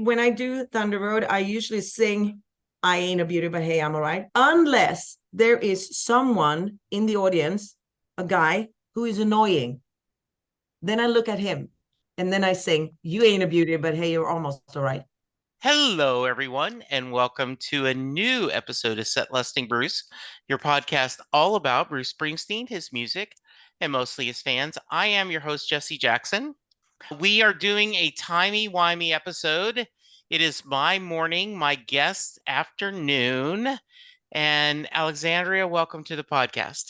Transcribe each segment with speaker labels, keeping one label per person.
Speaker 1: when I do Thunder Road, I usually sing I Ain't a Beauty, but Hey, I'm All Right. Unless there is someone in the audience, a guy who is annoying. Then I look at him and then I sing, You Ain't a Beauty, but Hey, You're Almost All Right.
Speaker 2: Hello, everyone, and welcome to a new episode of Set Lusting Bruce, your podcast all about Bruce Springsteen, his music, and mostly his fans. I am your host, Jesse Jackson. We are doing a timey-wimey episode. It is my morning, my guest's afternoon. And Alexandria, welcome to the podcast.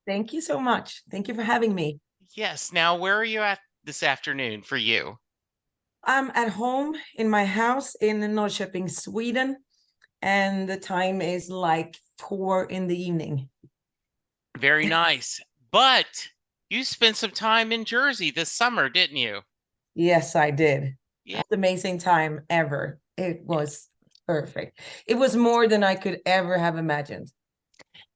Speaker 1: Thank you so much. Thank you for having me.
Speaker 2: Yes. Now, where are you at this afternoon for you?
Speaker 1: I'm at home in my house in Norrköping, Sweden, and the time is like 4 in the evening.
Speaker 2: Very nice. But you spent some time in Jersey this summer, didn't you?
Speaker 1: Yes, I did.
Speaker 2: Yeah.
Speaker 1: Amazing time ever. It was perfect. It was more than I could ever have imagined.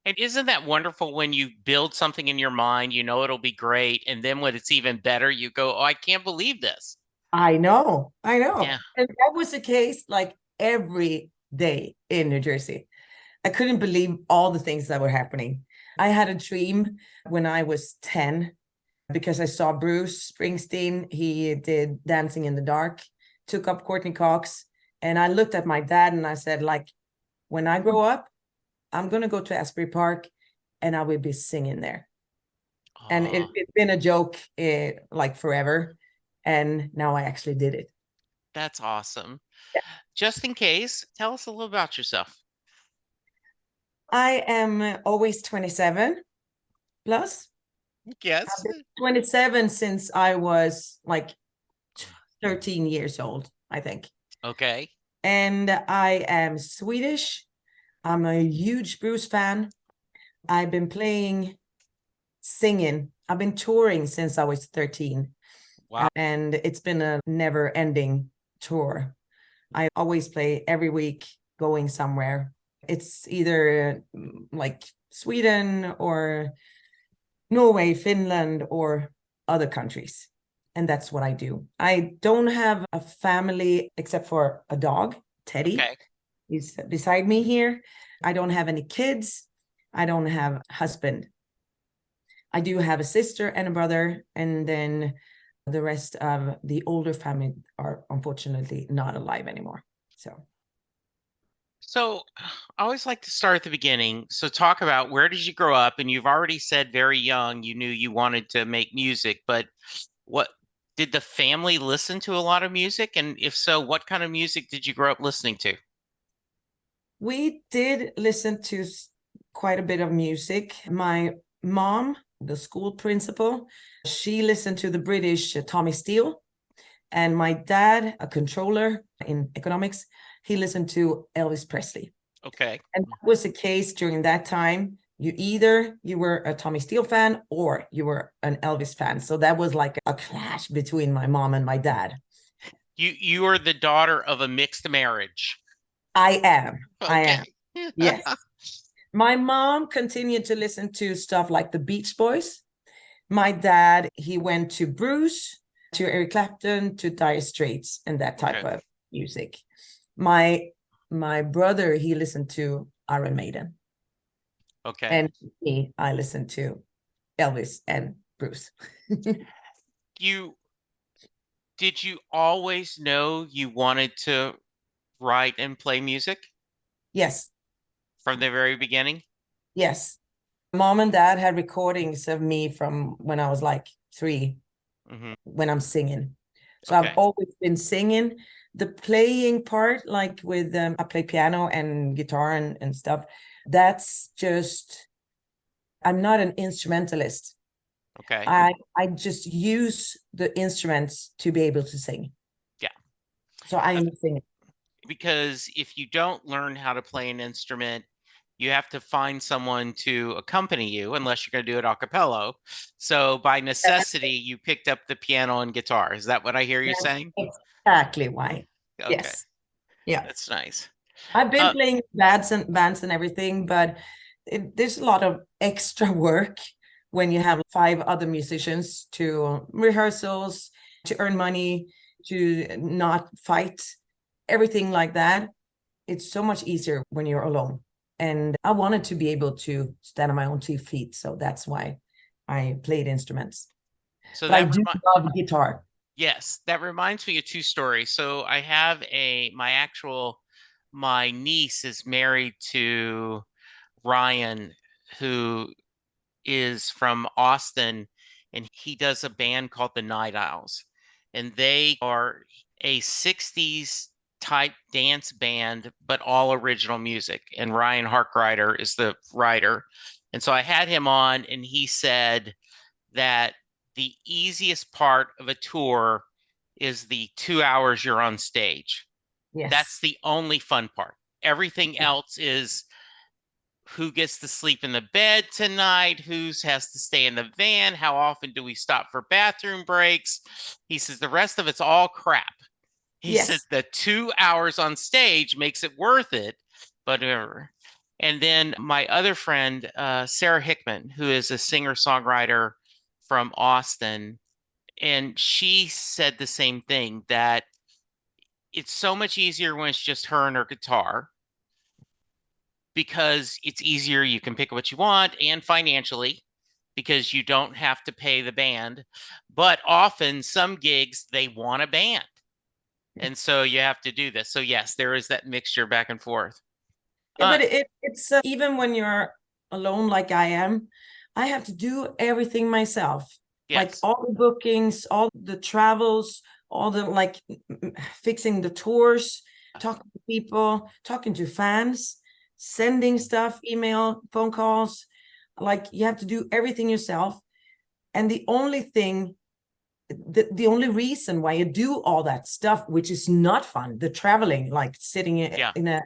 Speaker 2: And isn't that wonderful when you build something in your mind, you know it'll be great, and then when it's even better, you go, "Oh, I can't believe this."
Speaker 1: I know.
Speaker 2: Yeah.
Speaker 1: And that was the case like every day in New Jersey. I couldn't believe all the things that were happening. I had a dream when I was 10 because I saw Bruce Springsteen. He did Dancing in the Dark, took up Courtney Cox. And I looked at my dad and I said, like, when I grow up, I'm going to go to Asbury Park and I will be singing there. And it's been a joke like forever. And now I actually did it.
Speaker 2: That's awesome.
Speaker 1: Yeah.
Speaker 2: Just in case, tell us a little about yourself.
Speaker 1: I am always 27 plus.
Speaker 2: Yes.
Speaker 1: I've been 27 since I was like 13 years old, I think.
Speaker 2: Okay.
Speaker 1: And I am Swedish. I'm a huge Bruce fan. I've been singing. I've been touring since I was 13.
Speaker 2: Wow.
Speaker 1: And it's been a never-ending tour. I always play every week going somewhere. It's either like Sweden or Norway, Finland, or other countries. And that's what I do. I don't have a family except for a dog, Teddy.
Speaker 2: Okay.
Speaker 1: He's beside me here. I don't have any kids. I don't have a husband. I do have a sister and a brother, and then the rest of the older family are unfortunately not alive anymore.
Speaker 2: So I always like to start at the beginning. So talk about, where did you grow up? And you've already said very young you knew you wanted to make music, but what did the family listen to a lot of music? And if so, what kind of music did you grow up listening to?
Speaker 1: We did listen to quite a bit of music. My mom, the school principal, she listened to the British Tommy Steele. And my dad, a controller in economics, he listened to Elvis Presley.
Speaker 2: Okay.
Speaker 1: And that was the case during that time. You were a Tommy Steele fan or you were an Elvis fan. So that was like a clash between my mom and my dad.
Speaker 2: You are the daughter of a mixed marriage.
Speaker 1: I am.
Speaker 2: Okay.
Speaker 1: I am. Yes. My mom continued to listen to stuff like the Beach Boys. My dad, he went to Bruce, to Eric Clapton, to Dire Straits, and that type of music. My brother, he listened to Iron Maiden.
Speaker 2: Okay.
Speaker 1: And me, I listened to Elvis and Bruce.
Speaker 2: Did you always know you wanted to write and play music?
Speaker 1: Yes.
Speaker 2: From the very beginning?
Speaker 1: Yes. Mom and dad had recordings of me from when I was like 3, when I'm singing. So I've always been singing. The playing part, like with I play piano and guitar and stuff, that's just, I'm not an instrumentalist.
Speaker 2: Okay.
Speaker 1: I just use the instruments to be able to sing.
Speaker 2: Yeah.
Speaker 1: So I am singing.
Speaker 2: Because if you don't learn how to play an instrument, you have to find someone to accompany you, unless you're going to do it a cappella. So by necessity, you picked up the piano and guitar. Is that what I hear you saying?
Speaker 1: Exactly why.
Speaker 2: Okay.
Speaker 1: Yes. Yeah.
Speaker 2: That's nice.
Speaker 1: I've been playing bands and everything, but there's a lot of extra work when you have 5 other musicians to rehearsals, to earn money, to not fight. everything like that. It's so much easier when you're alone. And I wanted to be able to stand on my own 2 feet. So that's why I played instruments.
Speaker 2: So
Speaker 1: But I
Speaker 2: that
Speaker 1: do love guitar.
Speaker 2: yes, that reminds me of two stories. So I have my niece is married to Ryan, who is from Austin, and he does a band called the Night Owls. And they are a 60s type dance band, but all original music. And Ryan Harkrider is the writer. And so I had him on, and he said that the easiest part of a tour is the 2 hours you're on stage.
Speaker 1: Yes.
Speaker 2: That's the only fun part. Everything else is who gets to sleep in the bed tonight, who has to stay in the van, how often do we stop for bathroom breaks. He says the rest of it's all crap. He said
Speaker 1: Yes.
Speaker 2: the 2 hours on stage makes it worth it, but and then my other friend, Sarah Hickman, who is a singer-songwriter from Austin, and she said the same thing, that it's so much easier when it's just her and her guitar because it's easier. You can pick what you want, and financially, because you don't have to pay the band. But often, some gigs, they want a band. And so you have to do this. So, yes, there is that mixture back and forth.
Speaker 1: Yeah, but it's even when you're alone like I am, I have to do everything myself. Like
Speaker 2: Yes.
Speaker 1: all the bookings, all the travels, all the like fixing the tours, talking to people, talking to fans, sending stuff, email, phone calls. Like you have to do everything yourself. And the only reason why you do all that stuff, which is not fun, the traveling, like sitting
Speaker 2: Yeah.
Speaker 1: in a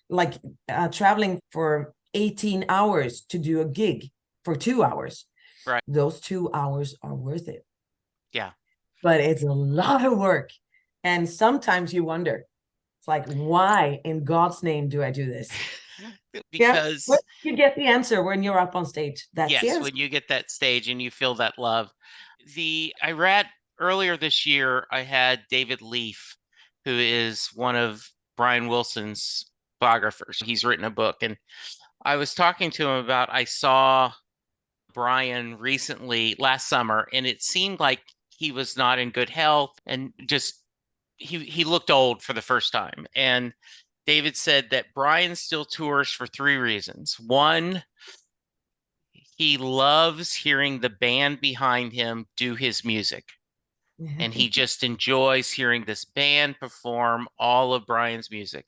Speaker 1: like traveling for 18 hours to do a gig for 2 hours.
Speaker 2: Right.
Speaker 1: Those 2 hours are worth it.
Speaker 2: Yeah.
Speaker 1: But it's a lot of work. And sometimes you wonder, it's like, why in God's name do I do this? Yeah. But
Speaker 2: Because,
Speaker 1: you get the answer when you're up on stage. That's the
Speaker 2: yes,
Speaker 1: answer.
Speaker 2: when you get that stage and you feel that love. I read earlier this year, I had David Leaf, who is one of Brian Wilson's biographers. He's written a book, and I was talking to him about, I saw Brian recently last summer, and it seemed like he was not in good health, and just he looked old for the first time. And David said that Brian still tours for three reasons. One, he loves hearing the band behind him do his music, and he just enjoys hearing this band perform all of Brian's music.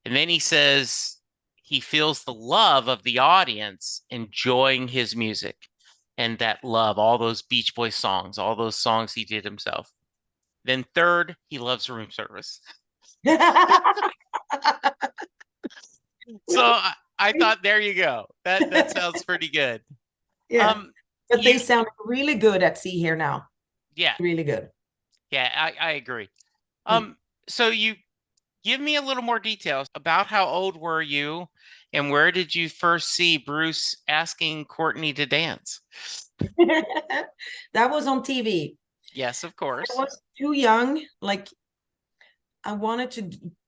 Speaker 2: And then he says he feels the love of the audience enjoying his music, and that love, all those Beach Boys songs, all those songs he did himself. Then third, he loves room service. So I thought, there you go. That sounds pretty good.
Speaker 1: Yeah. But they
Speaker 2: You
Speaker 1: sound really good at See Here Now.
Speaker 2: Yeah,
Speaker 1: Really good.
Speaker 2: yeah, I agree.
Speaker 1: Mm.
Speaker 2: So you give me a little more details about how old were you, and where did you first see Bruce asking Courtney to dance?
Speaker 1: That was on TV.
Speaker 2: Yes, of
Speaker 1: I
Speaker 2: course.
Speaker 1: was too young. Like I wanted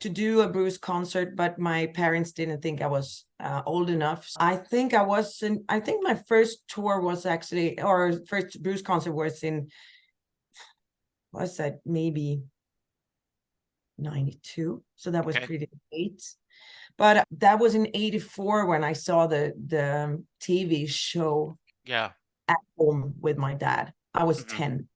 Speaker 1: to do a Bruce concert, but my parents didn't think I was old enough. I think I think my first tour was actually, or first Bruce concert was in, what's that, maybe 92. So that was
Speaker 2: Okay.
Speaker 1: pretty late. But that was in 84 when I saw the TV show
Speaker 2: Yeah.
Speaker 1: at home with my dad. I was
Speaker 2: Mhm.
Speaker 1: 10.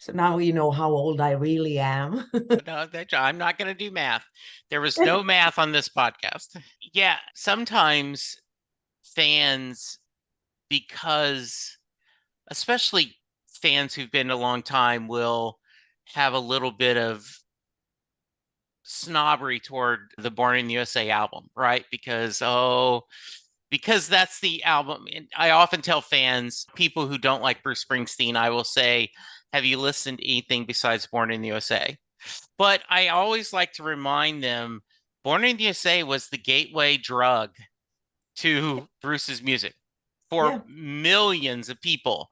Speaker 1: So now you know how old I really am.
Speaker 2: No, I'm not going to do math. There was no math on this podcast. Yeah, sometimes fans, because especially fans who've been a long time, will have a little bit of snobbery toward the Born in the USA album, right? Because that's the album. And I often tell fans, people who don't like Bruce Springsteen, I will say, have you listened to anything besides Born in the USA? But I always like to remind them, Born in the USA was the gateway drug to Bruce's music
Speaker 1: Yeah.
Speaker 2: for millions of people.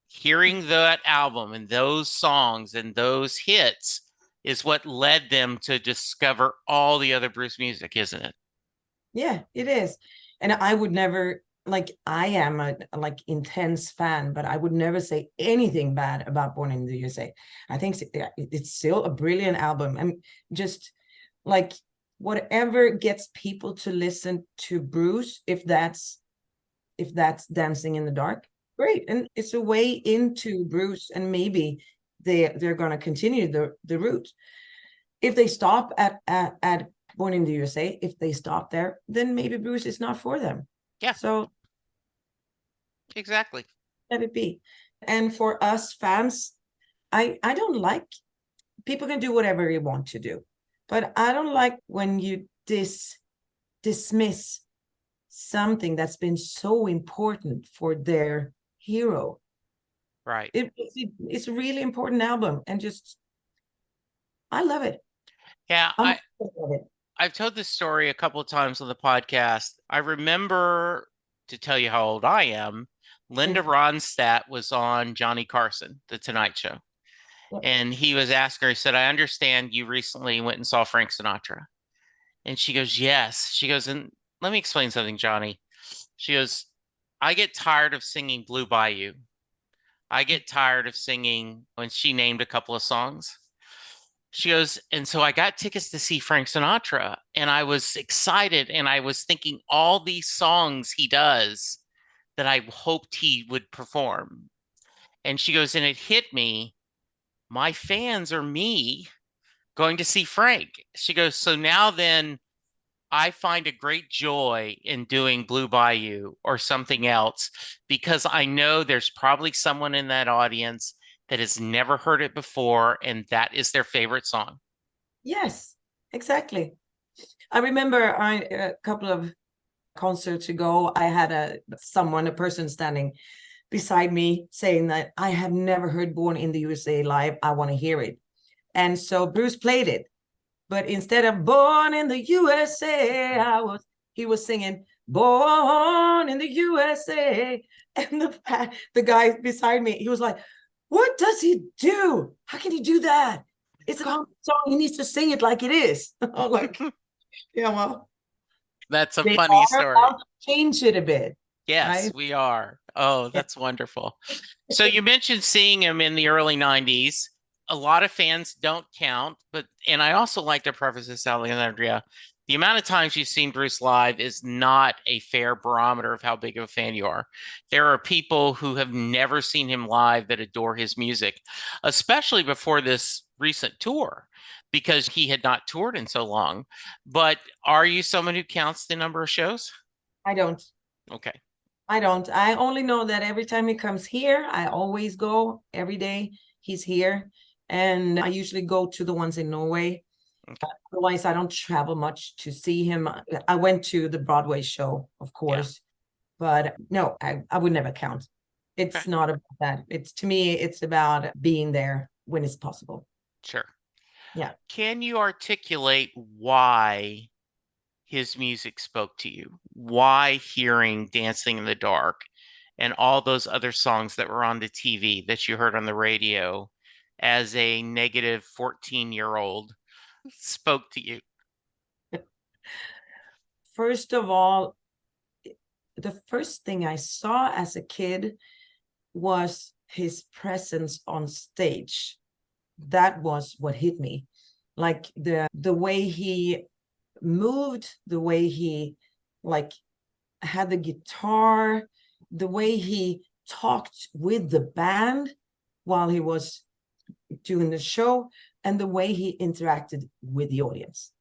Speaker 2: Hearing that album and those songs and those hits is what led them to discover all the other Bruce music, isn't it?
Speaker 1: Yeah, it is. And I would never, like, I am a like intense fan, but I would never say anything bad about Born in the USA. I think it's still a brilliant album. And just like whatever gets people to listen to Bruce, if that's Dancing in the Dark, great. And it's a way into Bruce, and maybe they're going to continue the route. If they stop at Born in the USA, if they stop there, then maybe Bruce is not for them.
Speaker 2: Yeah,
Speaker 1: So
Speaker 2: exactly.
Speaker 1: let it be. And for us fans, I don't like, people can do whatever they want to do, but I don't like when you dismiss something that's been so important for their hero.
Speaker 2: Right.
Speaker 1: It's a really important album, and just I love it.
Speaker 2: Yeah,
Speaker 1: I'm love it.
Speaker 2: I've told this story a couple of times on the podcast. I remember, to tell you how old I am, Linda Ronstadt was on Johnny Carson, The Tonight Show. And he was asking her, he said, I understand you recently went and saw Frank Sinatra. And she goes, yes. She goes, and let me explain something, Johnny. She goes, I get tired of singing Blue Bayou. I get tired of singing, when she named a couple of songs. She goes, and so I got tickets to see Frank Sinatra, and I was excited, and I was thinking all these songs he does that I hoped he would perform. And she goes, and it hit me, my fans are me going to see Frank. She goes, so now then I find a great joy in doing Blue Bayou or something else because I know there's probably someone in that audience that has never heard it before, and that is their favorite song.
Speaker 1: Yes, exactly. I remember a couple of concerts ago, I had a person standing beside me saying that I have never heard Born in the USA live. I want to hear it. And so Bruce played it. But instead of Born in the USA, he was singing Born in the USA. And the guy beside me, he was like, what does he do? How can he do that? It's a song. He needs to sing it like it is. I'm like, yeah, well,
Speaker 2: That's a
Speaker 1: they
Speaker 2: funny
Speaker 1: are
Speaker 2: story.
Speaker 1: about to change it a bit,
Speaker 2: Yes,
Speaker 1: right?
Speaker 2: we are. Oh,
Speaker 1: Yeah.
Speaker 2: that's wonderful. So you mentioned seeing him in the early 90s. A lot of fans don't count, but and I also like to preface this, Alexandria. The amount of times you've seen Bruce live is not a fair barometer of how big of a fan you are. There are people who have never seen him live that adore his music, especially before this recent tour, because he had not toured in so long. But are you someone who counts the number of shows?
Speaker 1: I don't.
Speaker 2: Okay.
Speaker 1: I don't. I only know that every time he comes here, I always go every day. He's here. And I usually go to the ones in Norway.
Speaker 2: Okay.
Speaker 1: Otherwise, I don't travel much to see him. I went to the Broadway show, of
Speaker 2: Yeah.
Speaker 1: course, but no, I would never count.
Speaker 2: Okay.
Speaker 1: It's not about that. It's, to me, it's about being there when it's possible.
Speaker 2: Sure.
Speaker 1: Yeah.
Speaker 2: Can you articulate why his music spoke to you? Why hearing Dancing in the Dark and all those other songs that were on the TV that you heard on the radio as a negative 14-year-old spoke to you?
Speaker 1: First of all, the first thing I saw as a kid was his presence on stage. That was what hit me. Like the way he moved, the way he like had the guitar, the way he talked with the band while he was doing the show, and the way he interacted with the audience.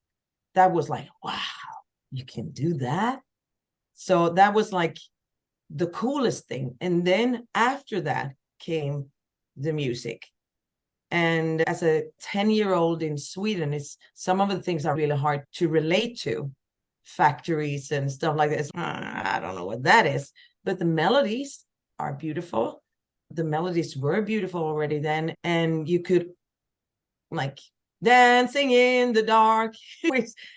Speaker 1: That was like, wow, you can do that. So that was like the coolest thing. And then after that came the music. And as a 10-year-old in Sweden, it's some of the things are really hard to relate to, factories and stuff like this. I don't know what that is, but the melodies are beautiful. The melodies were beautiful already then, and you could like dancing in the dark,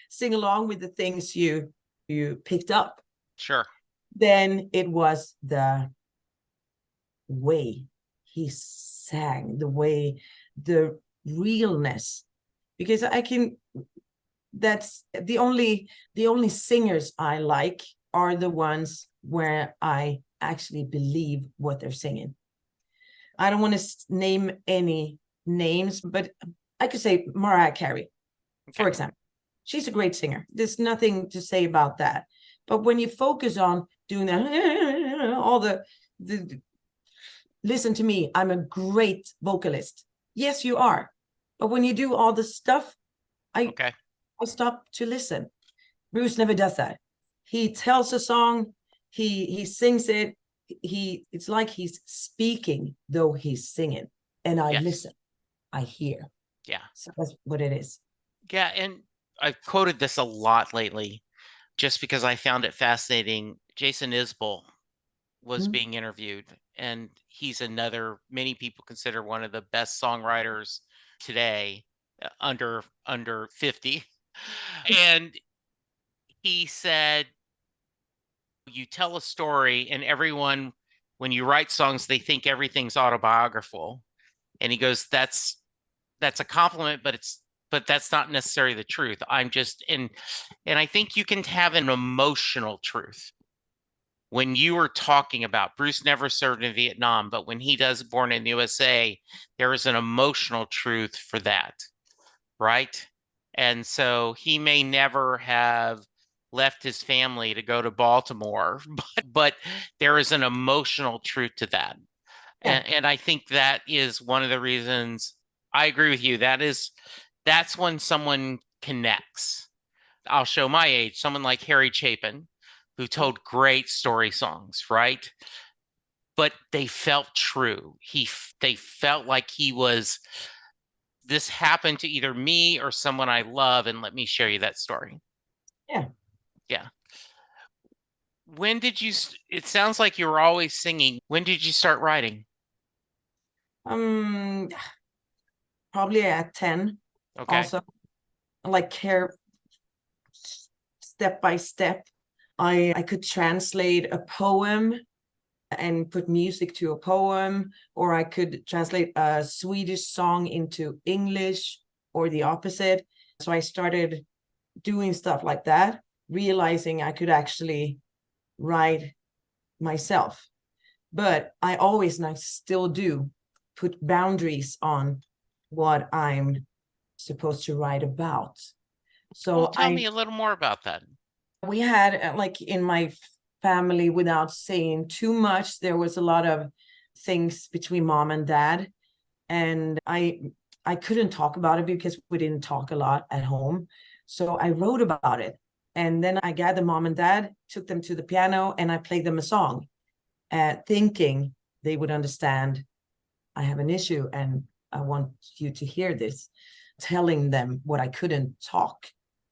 Speaker 1: sing along with the things you picked up.
Speaker 2: Sure.
Speaker 1: Then it was the way he sang, the way, the realness because that's the only singers I like are the ones where I actually believe what they're singing. I don't want to name any names, but I could say Mariah Carey, for
Speaker 2: Okay.
Speaker 1: example. She's a great singer. There's nothing to say about that. But when you focus on doing that, all the listen to me, I'm a great vocalist. Yes, you are. But when you do all the stuff, I
Speaker 2: Okay.
Speaker 1: I stop to listen. Bruce never does that. He tells a song, he sings it. It's like he's speaking though he's singing, and I
Speaker 2: Yes.
Speaker 1: listen, I hear.
Speaker 2: Yeah.
Speaker 1: So that's what it is.
Speaker 2: Yeah. And I've quoted this a lot lately just because I found it fascinating. Jason Isbell was
Speaker 1: Mm.
Speaker 2: being interviewed, and he's many people consider one of the best songwriters today, under 50. And he said, you tell a story, and everyone, when you write songs, they think everything's autobiographical. And he goes, that's a compliment, but that's not necessarily the truth. And I think you can have an emotional truth. When you were talking about Bruce never served in Vietnam, but when he does Born in the USA, there is an emotional truth for that, right? And so he may never have left his family to go to Baltimore, but there is an emotional truth to that.
Speaker 1: Yeah.
Speaker 2: And I think that is one of the reasons I agree with you. That's when someone connects. I'll show my age, someone like Harry Chapin, who told great story songs, right? But they felt true. They felt like this happened to either me or someone I love, and let me share you that story.
Speaker 1: Yeah.
Speaker 2: Yeah. It sounds like you were always singing. When did you start writing?
Speaker 1: Um, Probably at 10
Speaker 2: Okay.
Speaker 1: also. Like care step by step. I could translate a poem and put music to a poem, or I could translate a Swedish song into English or the opposite. So I started doing stuff like that, realizing I could actually write myself. But I always, and I still do, put boundaries on what I'm supposed to write about.
Speaker 2: Well,
Speaker 1: So
Speaker 2: tell me a little more about that.
Speaker 1: we had like in my family, without saying too much, there was a lot of things between mom and dad, and I couldn't talk about it because we didn't talk a lot at home. So I wrote about it, and then I gathered mom and dad, took them to the piano, and I played them a song, thinking they would understand I have an issue and I want you to hear this, telling them what I couldn't talk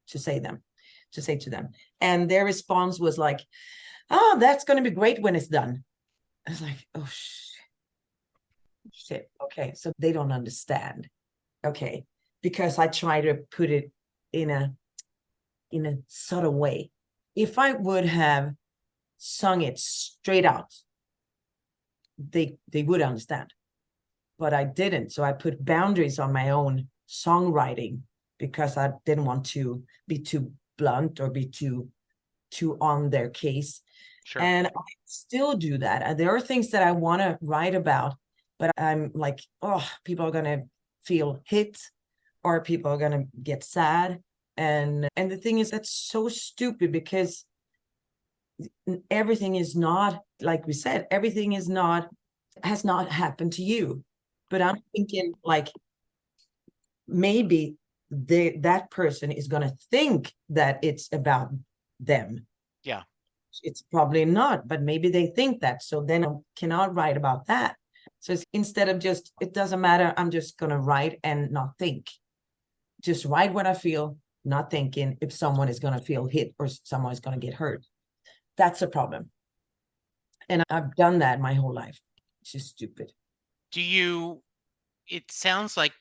Speaker 1: to say to them. And their response was like, oh, that's going to be great when it's done. I was like, oh, shit. Okay. So they don't understand. Okay. Because I try to put it in a subtle way. If I would have sung it straight out, they would understand. But I didn't. So I put boundaries on my own songwriting because I didn't want to be too blunt or be too on their case.
Speaker 2: Sure.
Speaker 1: And I still do that. And there are things that I want to write about, but I'm like, oh, people are gonna feel hit or people are gonna get sad. And the thing is, that's so stupid because everything is not, like we said, everything is not, has not happened to you. But I'm thinking like maybe that person is gonna think that it's about them.
Speaker 2: Yeah.
Speaker 1: It's probably not, but maybe they think that. So then I cannot write about that. So it's, instead of just, it doesn't matter, I'm just going to write and not think. Just write what I feel, not thinking if someone is going to feel hit or someone is going to get hurt. That's a problem. And I've done that my whole life. It's just stupid.
Speaker 2: It sounds like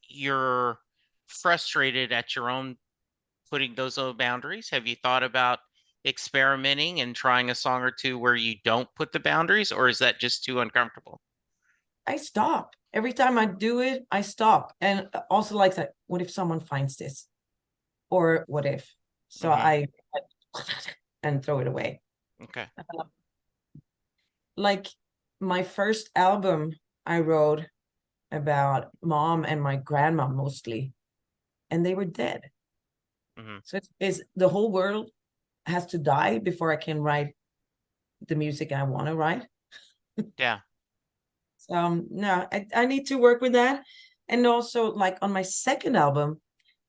Speaker 2: you're frustrated at your own putting those own boundaries. Have you thought about experimenting and trying a song or two where you don't put the boundaries, or is that just too uncomfortable?
Speaker 1: I stop. every time I do it, I stop. And also like that, what if someone finds this? Or what if? So
Speaker 2: Mm-hmm.
Speaker 1: I and throw it away.
Speaker 2: Okay.
Speaker 1: Like my first album I wrote about mom and my grandma mostly, and they were dead.
Speaker 2: Mm-hmm.
Speaker 1: So it's the whole world has to die before I can write the music I want to write.
Speaker 2: Yeah.
Speaker 1: So no, I need to work with that. And also like on my second album,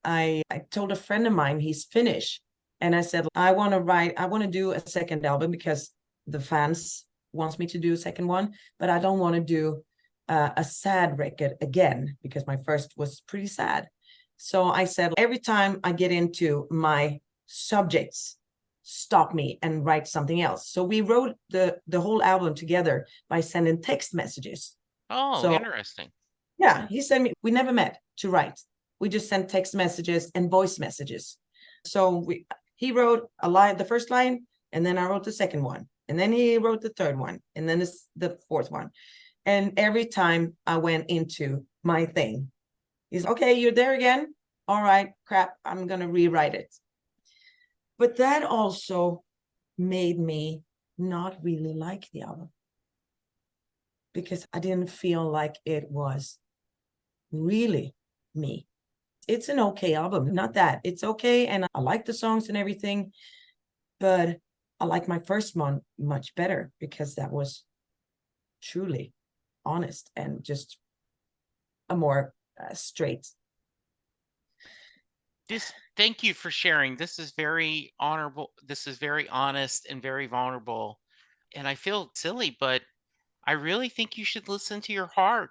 Speaker 1: I told a friend of mine, he's Finnish, and I said, I want to do a second album because the fans wants me to do a second one, but I don't want to do a sad record again because my first was pretty sad. So I said, every time I get into my subjects, stop me and write something else. So we wrote the whole album together by sending text messages.
Speaker 2: Oh,
Speaker 1: So
Speaker 2: interesting.
Speaker 1: yeah, he sent me, we never met to write. We just sent text messages and voice messages. So he wrote a line, the first line, and then I wrote the second one. And then he wrote the third one, and then the fourth one. And every time I went into my thing, he's okay, you're there again. All right, crap, I'm gonna rewrite it. But that also made me not really like the album because I didn't feel like it was really me. It's an okay album, not that. It's okay, and I like the songs and everything, but I like my first one much better because that was truly honest and just a more straight.
Speaker 2: Thank you for sharing. This is very honorable. This is very honest and very vulnerable. And I feel silly, but I really think you should listen to your heart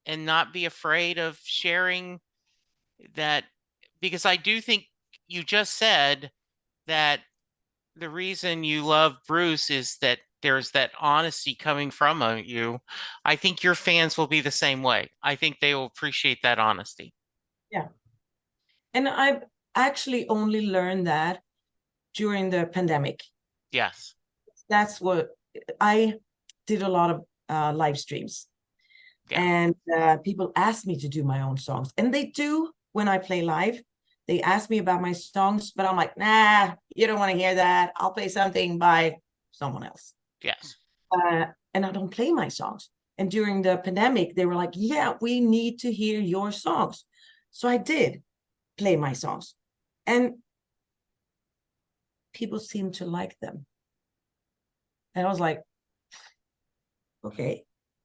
Speaker 2: and not be afraid of sharing that, because I do think you just said that the reason you love Bruce is that there's that honesty coming from you. I think your fans will be the same way. I think they will appreciate that honesty.
Speaker 1: Yeah. And I've actually only learned that during the pandemic.
Speaker 2: Yes.
Speaker 1: That's what I did, a lot of live streams.
Speaker 2: Yeah.
Speaker 1: And people ask me to do my own songs. And they do when I play live. They ask me about my songs, but I'm like, nah, you don't want to hear that. I'll play something by someone else.
Speaker 2: Yes.
Speaker 1: And I don't play my songs. And during the pandemic, they were like, yeah, we need to hear your songs. So I did play my songs. And people seemed to like them. And I was like, okay,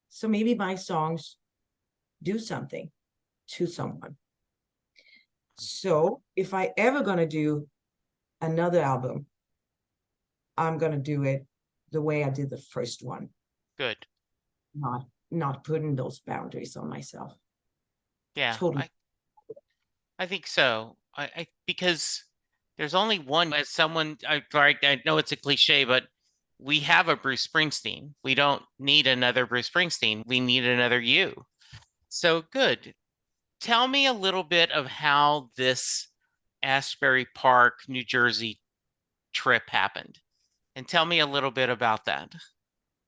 Speaker 1: so maybe my songs do something to someone. So if I ever gonna do another album, I'm gonna do it the way I did the first one,
Speaker 2: Good.
Speaker 1: not putting those boundaries on myself.
Speaker 2: Yeah.
Speaker 1: Totally.
Speaker 2: I think so. I because there's only one, as someone I know it's a cliche, but we have a Bruce Springsteen. We don't need another Bruce Springsteen. We need another you. So good. Tell me a little bit of how this Asbury Park, New Jersey trip happened. And tell me a little bit about that.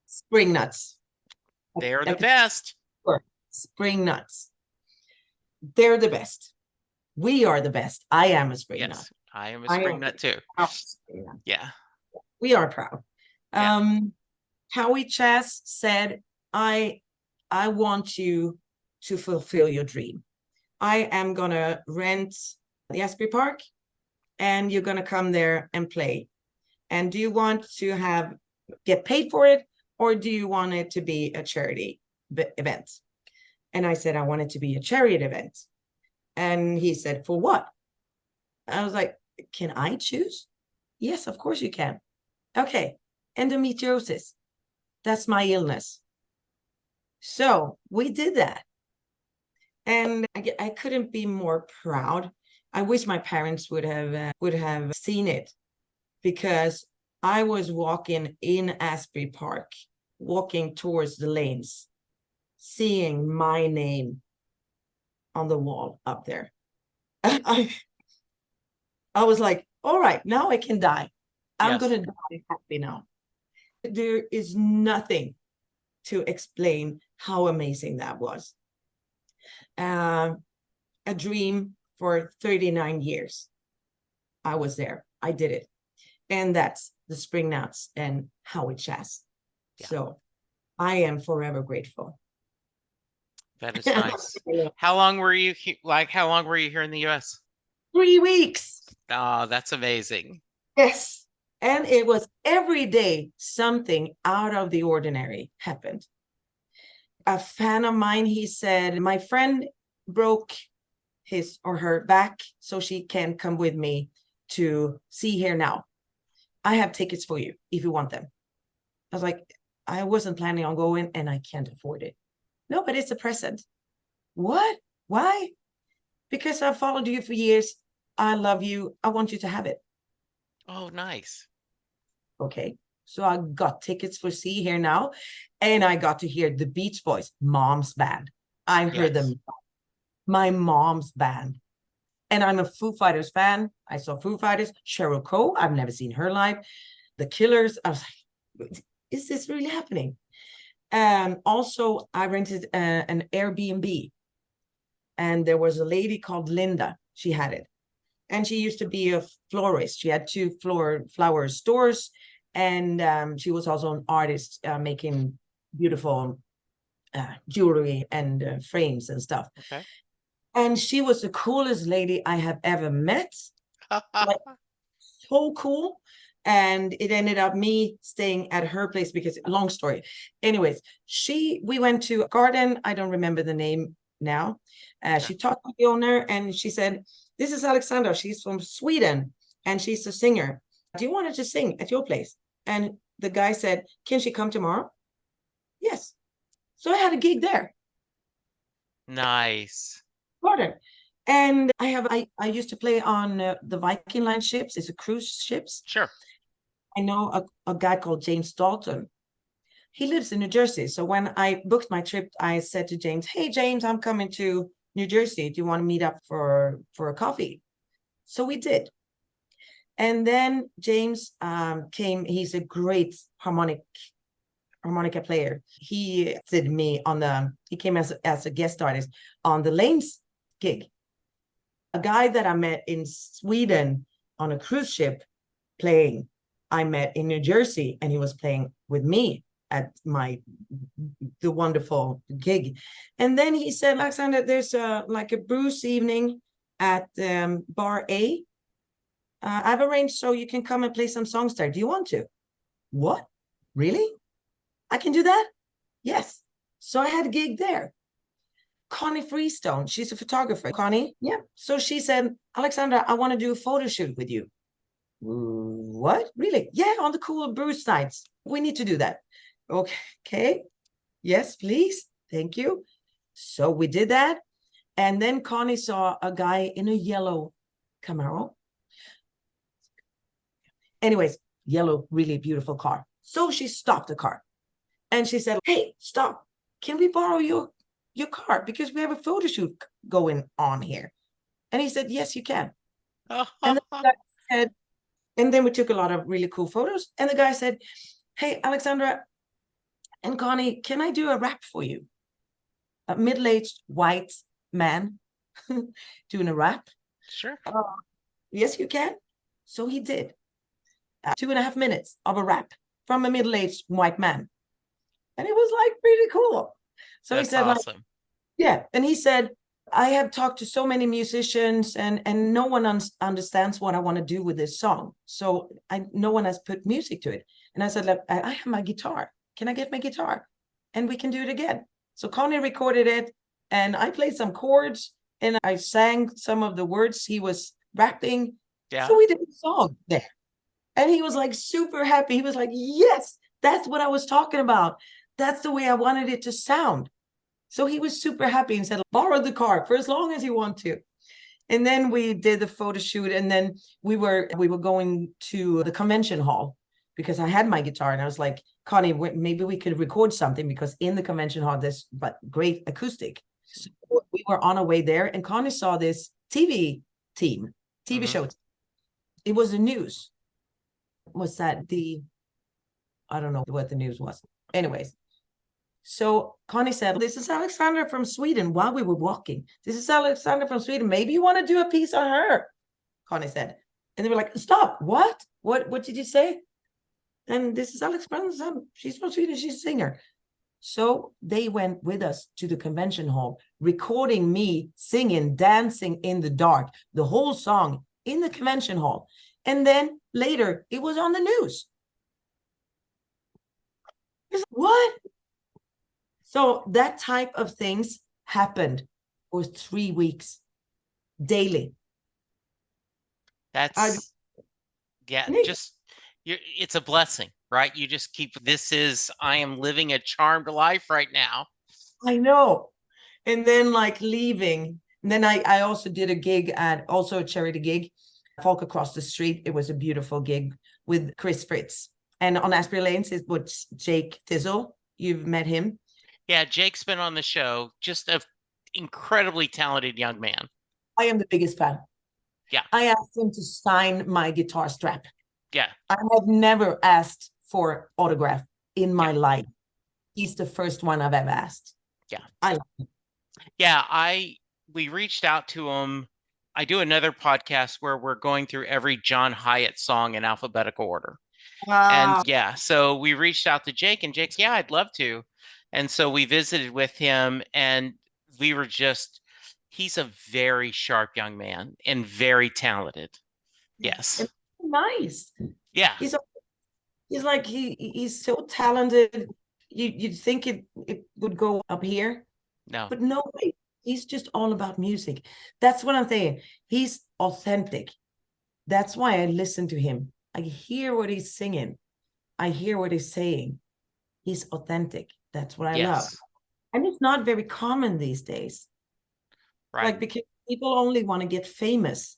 Speaker 1: Spring nuts.
Speaker 2: They're
Speaker 1: I
Speaker 2: the
Speaker 1: could,
Speaker 2: best.
Speaker 1: spring nuts. They're the best. We are the best. I am a spring nut.
Speaker 2: Yes, I am a
Speaker 1: I
Speaker 2: spring
Speaker 1: am
Speaker 2: nut too.
Speaker 1: a spring nut.
Speaker 2: Yeah,
Speaker 1: We are proud.
Speaker 2: yeah,
Speaker 1: Howie Chas said, I want you to fulfill your dream. I am gonna rent the Asbury Park and you're gonna come there and play. And do you want to get paid for it, or do you want it to be a charity event? And I said, I want it to be a charity event. And he said, for what? I was like, can I choose? Yes, of course you can. Okay, endometriosis. That's my illness. So we did that. And I couldn't be more proud. I wish my parents would have seen it, because I was walking in Asbury Park, walking towards the lanes, seeing my name on the wall up there. I was like, all right, now I can die. I'm
Speaker 2: yes.
Speaker 1: going to die happy now. There is nothing to explain how amazing that was. Uh, a dream for 39 years. I was there. I did it. And that's the Spring Nuts and Howard Chess.
Speaker 2: Yeah.
Speaker 1: So I am forever grateful.
Speaker 2: That is nice. How long were you how long were you here in the US?
Speaker 1: 3 weeks.
Speaker 2: Oh, that's amazing.
Speaker 1: Yes. And it was every day something out of the ordinary happened. A fan of mine, he said, my friend broke his or her back, so she can come with me to See Here Now. I have tickets for you if you want them. I was like, I wasn't planning on going and I can't afford it. No, but it's a present. What? Why? Because I followed you for years. I love you. I want you to have it.
Speaker 2: Oh, nice.
Speaker 1: Okay. So I got tickets for See Here Now, and I got to hear the Beach Boys, Mom's band. I heard
Speaker 2: Yes.
Speaker 1: them, my mom's band. And I'm a Foo Fighters fan. I saw Foo Fighters, Sheryl Crow. I've never seen her live. The Killers. I was like, is this really happening? Also, I rented an Airbnb, and there was a lady called Linda. She had it. And she used to be a florist. She had two flower stores. And she was also an artist, making beautiful jewelry and frames and stuff.
Speaker 2: Okay.
Speaker 1: And she was the coolest lady I have ever met. Like, so cool. And it ended up me staying at her place because, long story. Anyways, we went to a garden. I don't remember the name now. She talked to the owner and she said, this is Alexandra. She's from Sweden and she's a singer. Do you want her to sing at your place? And the guy said, can she come tomorrow? Yes. So I had a gig there.
Speaker 2: Nice.
Speaker 1: Garden. And I used to play on the Viking Line ships. It's a cruise ships.
Speaker 2: Sure.
Speaker 1: I know a guy called James Dalton. He lives in New Jersey. So when I booked my trip, I said to James, hey, James, I'm coming to New Jersey. Do you want to meet up for a coffee? So we did. And then James came. He's a great harmonica player. He did me he came as a guest artist on the Lanes gig. A guy that I met in Sweden on a cruise ship playing, I met in New Jersey, and he was playing with me at the wonderful gig. And then he said, Alexandra, there's a Bruce evening at bar A. I've arranged so you can come and play some songs there. Do you want to? What? Really? I can do that? Yes. So I had a gig there. Connie Freestone, she's a photographer. Connie, yeah. So she said, Alexandra, I want to do a photo shoot with you. What? Really? Yeah, on the cool Bruce nights. We need to do that. Okay. Yes, please. Thank you. So we did that. And then Connie saw a guy in a yellow Camaro. Anyways, yellow, really beautiful car. So she stopped the car and she said, hey, stop. Can we borrow your car? Because we have a photo shoot going on here. And he said, yes, you can. And then we took a lot of really cool photos. And the guy said, hey, Alexandra and Connie, can I do a rap for you? A middle-aged white man doing a rap.
Speaker 2: Sure.
Speaker 1: Yes, you can. So he did. 2.5 minutes of a rap from a middle-aged white man. And it was like pretty cool. So
Speaker 2: That's
Speaker 1: he said,
Speaker 2: awesome.
Speaker 1: yeah. And he said, I have talked to so many musicians and no one understands what I want to do with this song. So no one has put music to it. And I said, look, I have my guitar. Can I get my guitar? And we can do it again. So Connie recorded it and I played some chords and I sang some of the words he was rapping.
Speaker 2: Yeah.
Speaker 1: So we did a song there. And he was like super happy. He was like, yes, that's what I was talking about. That's the way I wanted it to sound. So he was super happy and said, borrow the car for as long as you want to. And then we did the photo shoot. And then we were going to the convention hall because I had my guitar. And I was like, Connie, maybe we could record something because in the convention hall, there's great acoustic. So we were on our way there. And Connie saw this TV show. It was the news. Was that I don't know what the news was. Anyways, So Connie said, this is Alexandra from Sweden while we were walking. This is Alexandra from Sweden. Maybe you want to do a piece on her, Connie said. And they were like, stop, what? What did you say? And this is Alexandra. She's from Sweden. She's a singer. So they went with us to the convention hall, recording me singing, dancing in the dark, the whole song in the convention hall. And then later it was on the news. It's, what? So that type of things happened for 3 weeks daily.
Speaker 2: That's, just, it's a blessing, right? You just keep, I am living a charmed life right now.
Speaker 1: I know. And then like leaving. And then I also did a gig at, also a charity gig, Folk Across the Street. It was a beautiful gig with Chris Fritz. And on Asbury Lanes is what Jake Tizzle. You've met him.
Speaker 2: Yeah, Jake's been on the show. Just an incredibly talented young man.
Speaker 1: I am the biggest fan.
Speaker 2: Yeah.
Speaker 1: I asked him to sign my guitar strap.
Speaker 2: Yeah.
Speaker 1: I have never asked for autograph in my life. He's the first one I've ever asked.
Speaker 2: Yeah.
Speaker 1: I love him.
Speaker 2: Yeah, we reached out to him. I do another podcast where we're going through every John Hyatt song in alphabetical order.
Speaker 1: Wow.
Speaker 2: And yeah, so we reached out to Jake, and Jake's, yeah, I'd love to. And so we visited with him, and we were just, he's a very sharp young man and very talented. Yes.
Speaker 1: And nice.
Speaker 2: Yeah.
Speaker 1: He's like, he's so talented. You'd think it would go up here.
Speaker 2: No.
Speaker 1: But no way. He's just all about music. That's what I'm saying. He's authentic. That's why I listen to him. I hear what he's singing. I hear what he's saying. He's authentic. That's what I love. And it's not very common these days.
Speaker 2: Right.
Speaker 1: Like, because people only want to get famous.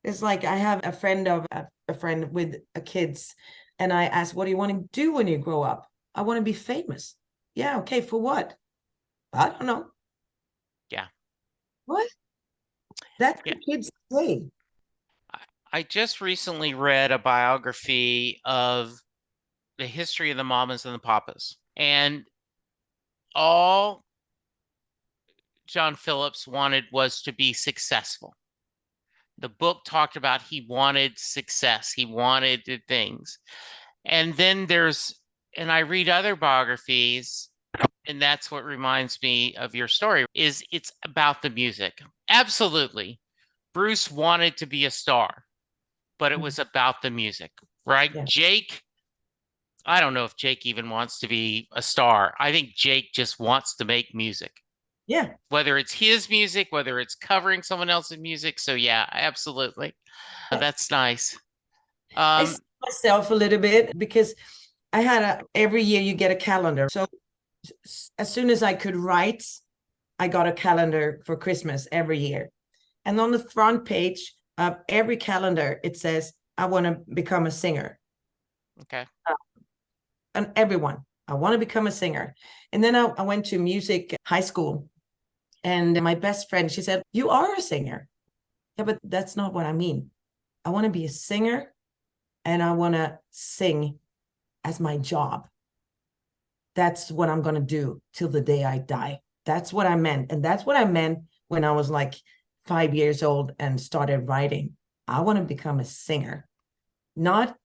Speaker 1: It's like I have a friend with kids, and I asked, what do you want to do when you grow up? I want to be famous. Yeah, okay, for what? I don't know.
Speaker 2: Yeah.
Speaker 1: What? That's what kids say.
Speaker 2: I just recently read a biography of the history of the Mamas and the Papas. And all John Phillips wanted was to be successful. The book talked about he wanted success. He wanted the things. And then and I read other biographies, and that's what reminds me of your story, is it's about the music. Absolutely. Bruce wanted to be a star, but it was about the music, right? Yeah. Jake, I don't know if Jake even wants to be a star. I think Jake just wants to make music.
Speaker 1: Yeah.
Speaker 2: Whether it's his music, whether it's covering someone else's music. So yeah, absolutely. That's nice.
Speaker 1: I see myself a little bit because I had every year you get a calendar. So as soon as I could write, I got a calendar for Christmas every year. And on the front page of every calendar, it says, I want to become a singer.
Speaker 2: Okay.
Speaker 1: And everyone, I want to become a singer. And then I went to music high school. And my best friend, she said, you are a singer. Yeah, but that's not what I mean. I want to be a singer, and I want to sing as my job. That's what I'm going to do till the day I die. That's what I meant. And that's what I meant when I was like 5 years old and started writing. I want to become a singer, not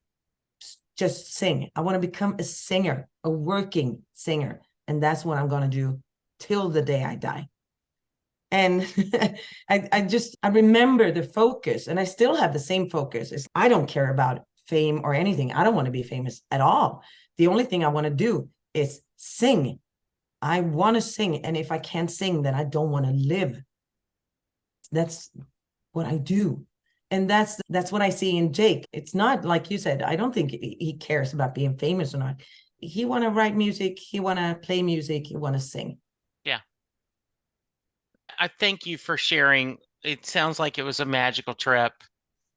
Speaker 1: just sing. I want to become a singer, a working singer. And that's what I'm going to do till the day I die. And I remember the focus, and I still have the same focus. I don't care about fame or anything. I don't want to be famous at all. The only thing I want to do is sing. I want to sing. And if I can't sing, then I don't want to live. That's what I do. And that's what I see in Jake. It's not like you said, I don't think he cares about being famous or not. He want to write music. He want to play music. He want to sing.
Speaker 2: Yeah. I thank you for sharing. It sounds like it was a magical trip.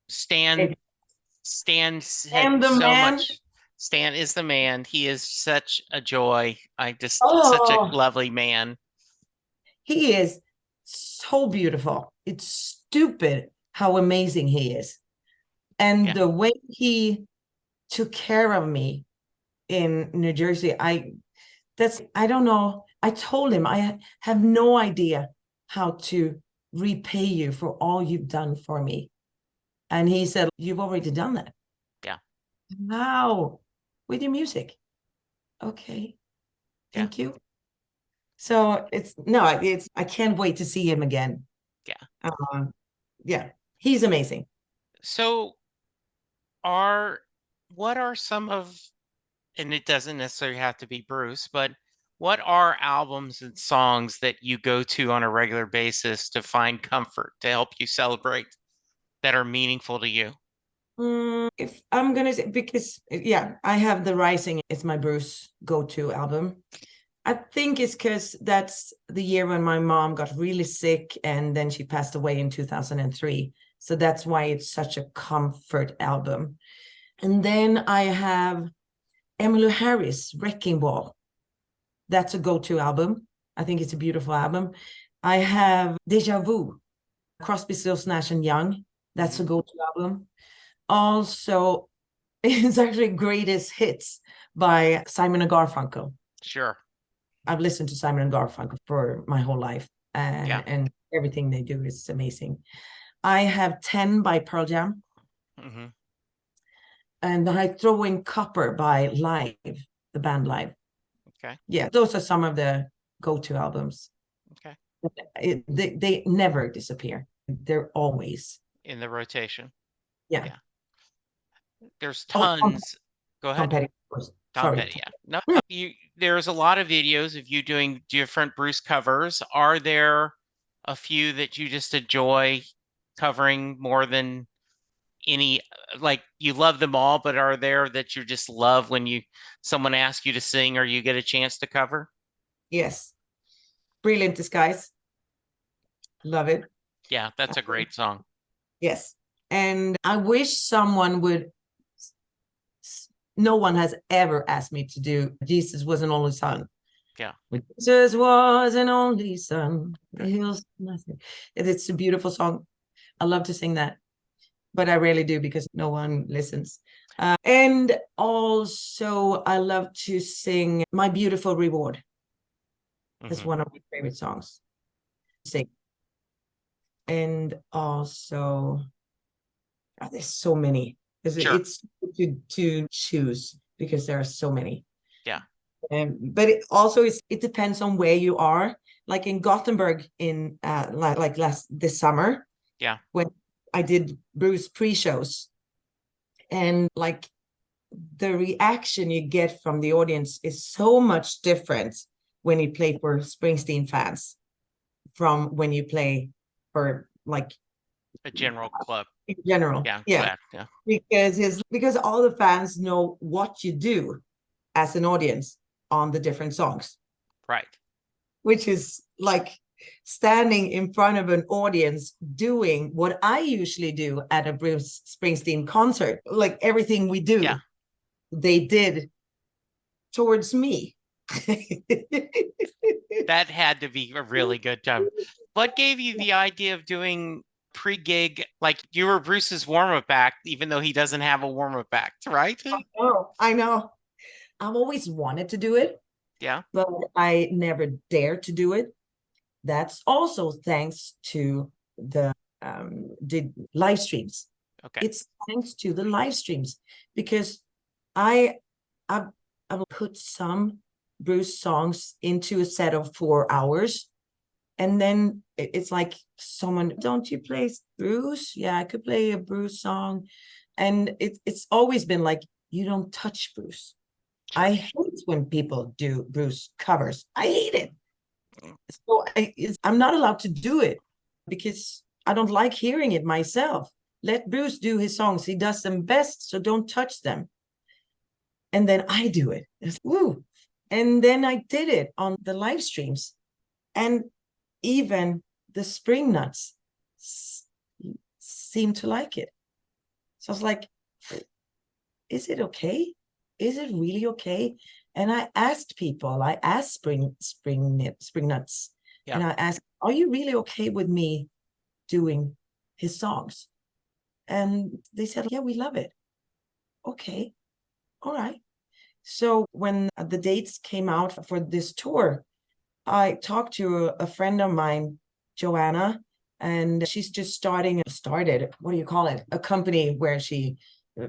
Speaker 2: Stan had so much. Stan is the man. He is such a joy. Such a lovely man.
Speaker 1: He is so beautiful. It's stupid how amazing he is. And the way he took care of me in New Jersey, I don't know. I told him I have no idea how to repay you for all you've done for me. And he said, you've already done that.
Speaker 2: Yeah.
Speaker 1: Wow. With your music. Okay.
Speaker 2: Yeah.
Speaker 1: Thank you. So I can't wait to see him again.
Speaker 2: Yeah.
Speaker 1: Yeah. He's amazing.
Speaker 2: So what are some of, and it doesn't necessarily have to be Bruce, but what are albums and songs that you go to on a regular basis to find comfort, to help you celebrate, that are meaningful to you?
Speaker 1: If I'm gonna say, because yeah, I have The Rising. It's my Bruce go-to album. I think it's because that's the year when my mom got really sick and then she passed away in 2003. So that's why it's such a comfort album. And then I have Emmylou Harris, Wrecking Ball. That's a go-to album. I think it's a beautiful album. I have Deja Vu, Crosby, Stills, Nash and Young. That's a go-to album. Also, it's actually Greatest Hits by Simon and Garfunkel.
Speaker 2: Sure.
Speaker 1: I've listened to Simon and Garfunkel for my whole life,
Speaker 2: Yeah.
Speaker 1: and everything they do is amazing. I have 10 by Pearl Jam, and I throw in Copper by Live, the band Live.
Speaker 2: Okay.
Speaker 1: Yeah, those are some of the go-to albums.
Speaker 2: Okay.
Speaker 1: They never disappear. They're always
Speaker 2: In the rotation.
Speaker 1: yeah.
Speaker 2: Yeah. There's
Speaker 1: Oh,
Speaker 2: tons. Go
Speaker 1: Tom
Speaker 2: ahead.
Speaker 1: Petty, of course.
Speaker 2: Tom
Speaker 1: Sorry.
Speaker 2: Petty. Yeah. No, there's a lot of videos of you doing different Bruce covers. Are there a few that you just enjoy covering more than any, like you love them all, but are there that you just love when someone asks you to sing or you get a chance to cover?
Speaker 1: Yes. Brilliant Disguise. Love it.
Speaker 2: Yeah, that's a great song.
Speaker 1: Yes. And I wish someone would. No one has ever asked me to do Jesus Was an Only Son.
Speaker 2: Yeah.
Speaker 1: Jesus was an only son.
Speaker 2: Okay.
Speaker 1: It's a beautiful song. I love to sing that, but I rarely do because no one listens. And also, I love to sing My Beautiful Reward. It's one of my favorite songs. Sing. And also, there's so many.
Speaker 2: Sure.
Speaker 1: It's to choose because there are so many.
Speaker 2: Yeah.
Speaker 1: But it also it depends on where you are. Like in Gothenburg in like this summer.
Speaker 2: Yeah.
Speaker 1: When I did Bruce pre-shows, and like the reaction you get from the audience is so much different when you play for Springsteen fans from when you play for like
Speaker 2: A general club.
Speaker 1: in general.
Speaker 2: Yeah.
Speaker 1: Because all the fans know what you do as an audience on the different songs.
Speaker 2: Right.
Speaker 1: Which is like standing in front of an audience doing what I usually do at a Bruce Springsteen concert. Like everything we do, they did towards me.
Speaker 2: That had to be a really good time. What gave you the idea of doing pre-gig, like you were Bruce's warm-up act, even though he doesn't have a warm-up act, right?
Speaker 1: I know. I've always wanted to do it.
Speaker 2: Yeah.
Speaker 1: But I never dared to do it. That's also thanks to the live streams.
Speaker 2: Okay.
Speaker 1: It's thanks to the live streams because I've put some Bruce songs into a set of 4 hours. And then it's like someone, don't you play Bruce? Yeah, I could play a Bruce song. And it's always been like, you don't touch Bruce. Sure. I hate when people do Bruce covers. I hate it. So I'm not allowed to do it because I don't like hearing it myself. Let Bruce do his songs. He does them best, so don't touch them. And then I do it. It's, woo. And then I did it on the live streams. And even the Spring Nuts seem to like it. So I was like, is it okay? Is it really okay? And I asked people, I asked Spring Nuts, and I asked, are you really okay with me doing his songs? And they said, yeah, we love it. Okay, all right. So when the dates came out for this tour, I talked to a friend of mine, Joanna, and she's just started, what do you call it? A company where she uh,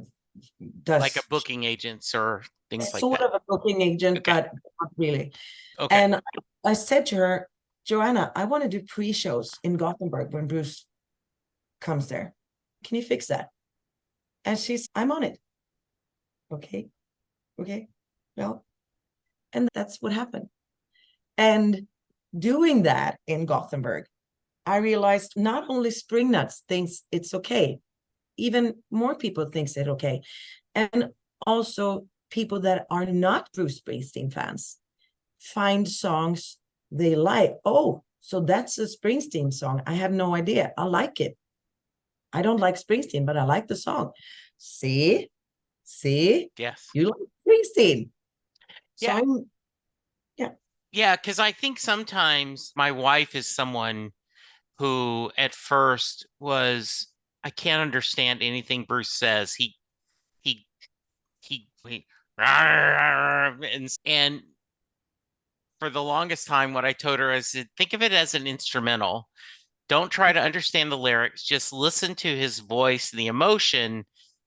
Speaker 2: Like a
Speaker 1: does
Speaker 2: booking agents or things like
Speaker 1: sort
Speaker 2: that.
Speaker 1: of a booking agent,
Speaker 2: Okay.
Speaker 1: but not really.
Speaker 2: Okay.
Speaker 1: And I said to her, Joanna, I want to do pre-shows in Gothenburg when Bruce comes there. Can you fix that? And I'm on it. Okay. Okay. Well, and that's what happened. And doing that in Gothenburg, I realized not only Springnuts thinks it's okay, even more people thinks it okay. And also people that are not Bruce Springsteen fans find songs they like. Oh, so that's a Springsteen song. I have no idea. I like it. I don't like Springsteen, but I like the song. See,
Speaker 2: Yes.
Speaker 1: you like Springsteen. So
Speaker 2: Yeah.
Speaker 1: yeah,
Speaker 2: Yeah. Because I think sometimes my wife is someone who at first was, I can't understand anything Bruce says. He, he, and for the longest time, what I told her is think of it as an instrumental. Don't try to understand the lyrics, just listen to his voice, the emotion,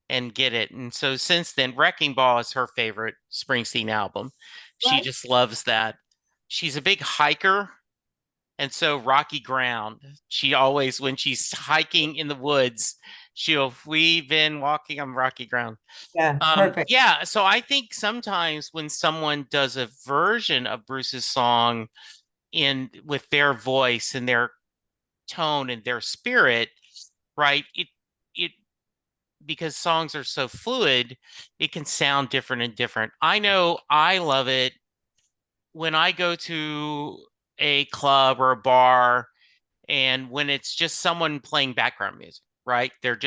Speaker 2: and get it. And so since then, Wrecking Ball is her favorite Springsteen album. She
Speaker 1: right.
Speaker 2: just loves that. She's a big hiker. And so Rocky Ground, she always, when she's hiking in the woods, we've been walking on rocky ground.
Speaker 1: Yeah, perfect.
Speaker 2: Yeah, so I think sometimes when someone does a version of Bruce's song in with their voice and their tone and their spirit, right? It because songs are so fluid, it can sound different and different. I know I love it when I go to a club or a bar and when it's just someone playing background music, right? They're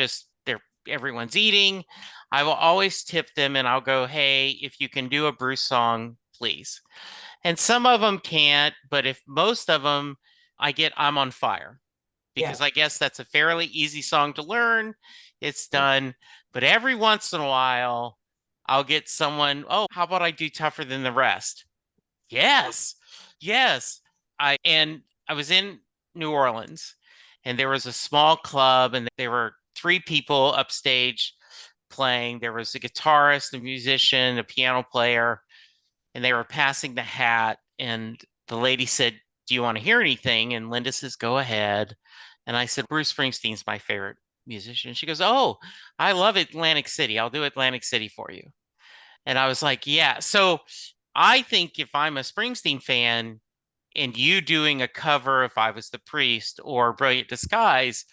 Speaker 2: everyone's eating. I will always tip them and I'll go, "Hey, if you can do a Bruce song, please." And some of them can't, but if most of them I'm on fire
Speaker 1: Yeah.
Speaker 2: because I guess that's a fairly easy song to learn. It's done. But every once in a while, I'll get someone, oh, how about I do tougher than the rest? Yes. Yes. I was in New Orleans and there was a small club and there were three people upstage playing. There was a guitarist, a musician, a piano player, and they were passing the hat. And the lady said, "Do you want to hear anything?" And Linda says, "Go ahead." And I said, "Bruce Springsteen's my favorite musician." She goes, "Oh, I love Atlantic City. I'll do Atlantic City for you." And I was like, "Yeah." So I think if I'm a Springsteen fan and you doing a cover, if I was the priest or Brilliant Disguise,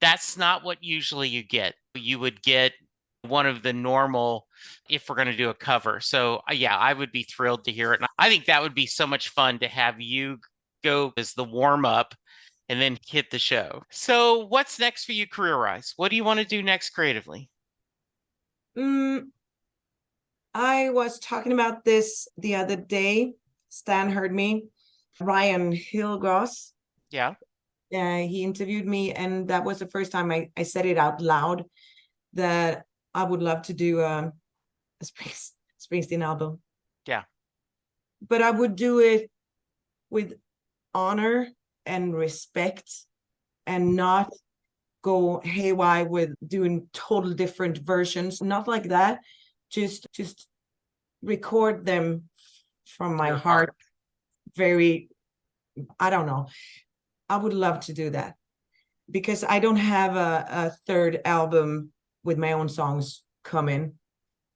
Speaker 2: that's not what usually you get. You would get one of the normal if we're going to do a cover. So, yeah, I would be thrilled to hear it. And I think that would be so much fun to have you go as the warm up and then hit the show. So, what's next for you career wise? What do you want to do next creatively?
Speaker 1: Mm, I was talking about this the other day. Stan heard me. Ryan Hillgross,
Speaker 2: Yeah.
Speaker 1: he interviewed me, and that was the first time I said it out loud that I would love to do a Springsteen album,
Speaker 2: Yeah.
Speaker 1: but I would do it with honor and respect and not go haywire with doing total different versions. Not like that. Just record them from my
Speaker 2: Your
Speaker 1: heart.
Speaker 2: heart.
Speaker 1: Very, I don't know. I would love to do that because I don't have a third album with my own songs coming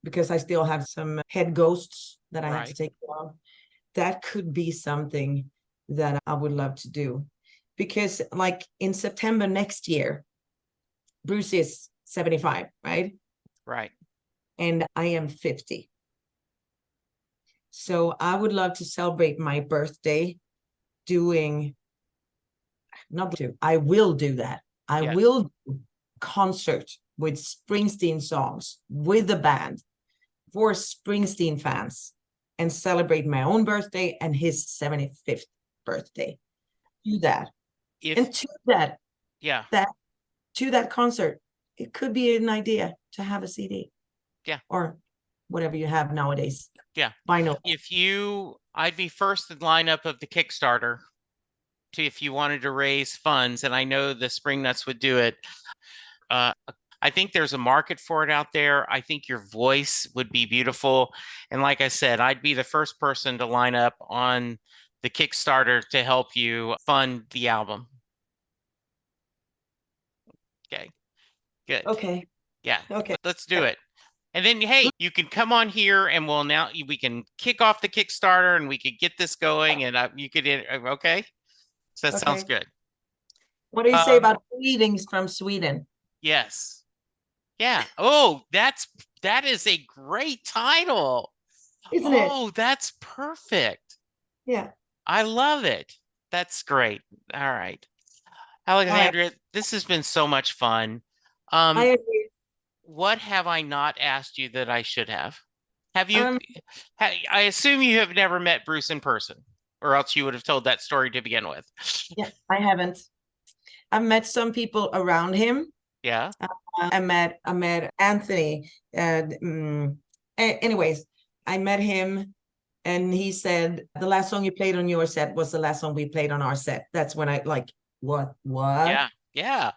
Speaker 1: because I still have some head ghosts that I have to
Speaker 2: Right.
Speaker 1: take care of. That could be something that I would love to do because, like, in September next year, Bruce is 75, right?
Speaker 2: Right.
Speaker 1: And I am 50. So I would love to celebrate my birthday doing, not to, I will do that. I
Speaker 2: Yes.
Speaker 1: will do concert with Springsteen songs with the band for Springsteen fans and celebrate my own birthday and his 75th birthday. Do that.
Speaker 2: If,
Speaker 1: And to that,
Speaker 2: yeah.
Speaker 1: that to that concert, it could be an idea to have a CD
Speaker 2: Yeah.
Speaker 1: or whatever you have nowadays.
Speaker 2: Yeah.
Speaker 1: Vinyl.
Speaker 2: I'd be first in lineup of the Kickstarter if you wanted to raise funds, and I know the Spring Nuts would do it. I think there's a market for it out there. I think your voice would be beautiful. And like I said, I'd be the first person to line up on the Kickstarter to help you fund the album. Okay, good.
Speaker 1: Okay.
Speaker 2: Yeah,
Speaker 1: Okay.
Speaker 2: let's do it. And then, hey, you can come on here and we can kick off the Kickstarter and we could get this going and you could, okay? So that sounds
Speaker 1: Okay.
Speaker 2: good.
Speaker 1: What do you say about greetings from Sweden?
Speaker 2: Yes. Yeah. Oh, that is a great title.
Speaker 1: Isn't it?
Speaker 2: Oh, that's perfect.
Speaker 1: Yeah.
Speaker 2: I love it. That's great. All right.
Speaker 1: All right.
Speaker 2: Alexandra, this has been so much fun.
Speaker 1: I agree.
Speaker 2: What have I not asked you that I should have? Have you, I assume you have never met Bruce in person, or else you would have told that story to begin with.
Speaker 1: Yeah, I haven't. I've met some people around him.
Speaker 2: Yeah.
Speaker 1: I met Anthony. Anyways, I met him, and he said the last song you played on your set was the last song we played on our set. That's when I like, what?
Speaker 2: Yeah. Yeah.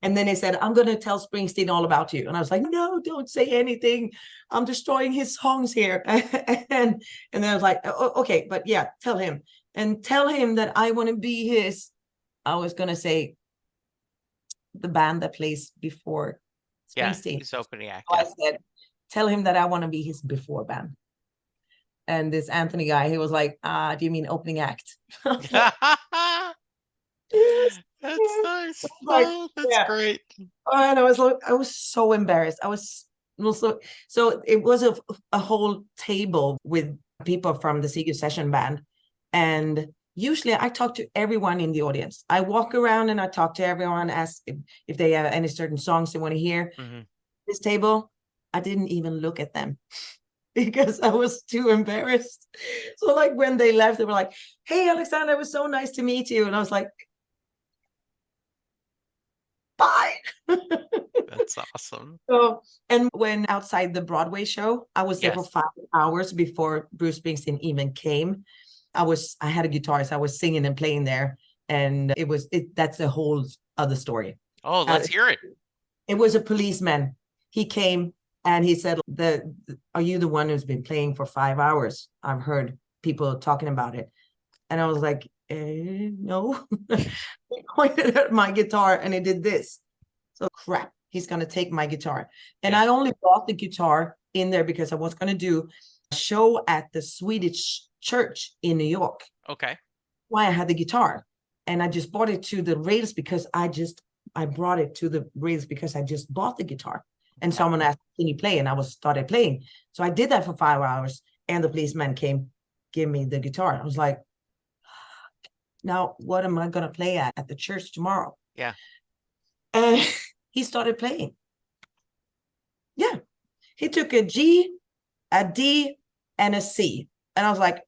Speaker 1: And then he said, I'm going to tell Springsteen all about you. And I was like, no, don't say anything. I'm destroying his songs here. and then I was like, oh, okay, but yeah, tell him. And tell him that I want to be his, I was going to say, the band that plays before Springsteen.
Speaker 2: Yeah, his opening act.
Speaker 1: So I said, tell him that I want to be his before band. And this Anthony guy, he was like, do you mean opening act? Yes.
Speaker 2: That's nice.
Speaker 1: Like,
Speaker 2: oh, that's great.
Speaker 1: And I was so embarrassed. I was so it was a whole table with people from the Seeger Session Band. And usually I talk to everyone in the audience. I walk around and I talk to everyone, ask if they have any certain songs they want to hear. Mm-hmm. This table, I didn't even look at them because I was too embarrassed. So like when they left, they were like, hey, Alexandra, it was so nice to meet you. And I was like, bye.
Speaker 2: That's awesome.
Speaker 1: So, and when outside the Broadway show, I was there for 5 hours before Bruce Springsteen even came. I had a guitar, so I was singing and playing there. And that's a whole other story.
Speaker 2: Oh, let's hear it.
Speaker 1: It was a policeman. He came and he said, are you the one who's been playing for 5 hours? I've heard people talking about it. And I was like, no. He pointed at my guitar and he did this. So crap, he's going to take my guitar. And I only brought the guitar in there because I was going to do a show at the Swedish church in New York.
Speaker 2: Okay.
Speaker 1: Why I had the guitar. And I just brought it to the rails because I brought it to the rails because I just bought the guitar. And someone asked, can you play? And I started playing. So I did that for 5 hours. And the policeman came, give me the guitar. I was like, now what am I going to play at the church tomorrow?
Speaker 2: Yeah.
Speaker 1: And he started playing. Yeah. He took a G, a D, and a C. And I was like,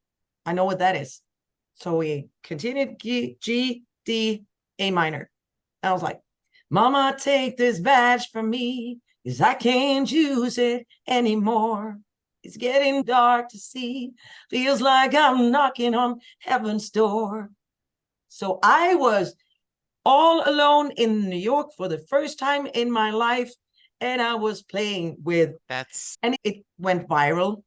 Speaker 1: I know what that is. So we continued G, D, A minor. And I was like, Mama, take this badge from me, because I can't use it anymore. It's getting dark to see. Feels like I'm knocking on heaven's door. So I was all alone in New York for the first time in my life. And I was playing with and it went viral